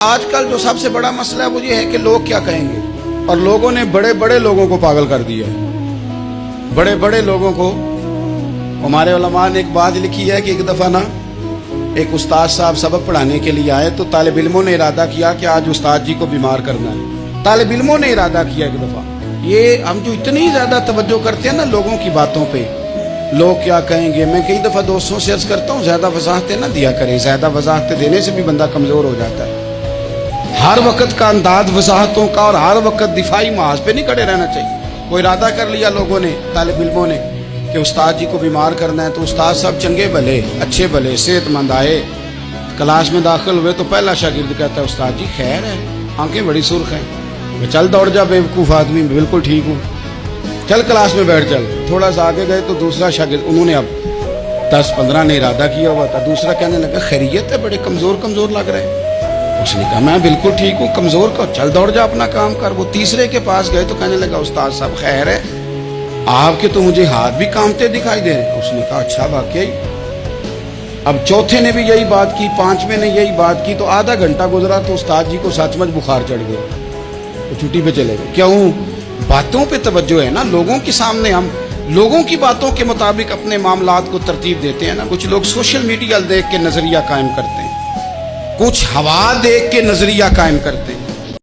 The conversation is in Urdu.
آج کل جو سب سے بڑا مسئلہ ہے وہ یہ ہے کہ لوگ کیا کہیں گے، اور لوگوں نے بڑے بڑے لوگوں کو پاگل کر دیا ہے۔ بڑے بڑے لوگوں کو ہمارے علماء نے ایک بات لکھی ہے کہ ایک دفعہ نا ایک استاد صاحب سبق پڑھانے کے لیے آئے تو طالب علموں نے ارادہ کیا کہ آج استاد جی کو بیمار کرنا ہے۔ طالب علموں نے ارادہ کیا ایک دفعہ، یہ ہم جو اتنی زیادہ توجہ کرتے ہیں نا لوگوں کی باتوں پہ، لوگ کیا کہیں گے، میں کئی دفعہ دوستوں سے عرض کرتا ہوں زیادہ وضاحتیں نہ دیا کریں، زیادہ وضاحتیں دینے سے بھی بندہ کمزور ہو جاتا ہے۔ ہر وقت کا انداز وضاحتوں کا اور ہر وقت دفاعی محاذ پہ نہیں کھڑے رہنا چاہیے۔ کوئی ارادہ کر لیا لوگوں نے، طالب علموں نے، کہ استاد جی کو بیمار کرنا ہے، تو استاد صاحب چنگے بھلے اچھے بھلے صحت مند آئے، کلاس میں داخل ہوئے تو پہلا شاگرد کہتا ہے استاد جی خیر ہے، آنکھیں بڑی سرخ ہیں۔ چل دوڑ جا بیوقوف آدمی، بالکل ٹھیک ہوں، چل کلاس میں بیٹھ چل۔ تھوڑا سا آگے گئے تو دوسرا شاگرد، انہوں نے اب 10-15 نے ارادہ کیا ہوا تھا، دوسرا کہنے لگا خیریت ہے، بڑے کمزور کمزور لگ رہے ہیں۔ اس نے کہا میں بالکل ٹھیک ہوں، کمزور کا چل دوڑ جا اپنا کام کر۔ وہ تیسرے کے پاس گئے تو کہنے لگا استاد صاحب خیر ہے، آپ کے تو مجھے ہاتھ بھی کامتے دکھائی دے رہے ہیں۔ اس نے کہا اچھا واقعی۔ اب چوتھے نے بھی یہی بات کی، پانچویں نے یہی بات کی، تو آدھا گھنٹہ گزرا تو استاد جی کو سچ مچ بخار چڑھ گیا، تو چھٹی پہ چلے گئے۔ کیوں؟ باتوں پہ توجہ ہے نا، لوگوں کے سامنے ہم لوگوں کی باتوں کے مطابق اپنے معاملات کو ترتیب دیتے ہیں نا۔ کچھ لوگ سوشل میڈیا دیکھ کے نظریہ قائم کرتے ہیں، کچھ ہوا دیکھ کے نظریہ قائم کرتے ہیں۔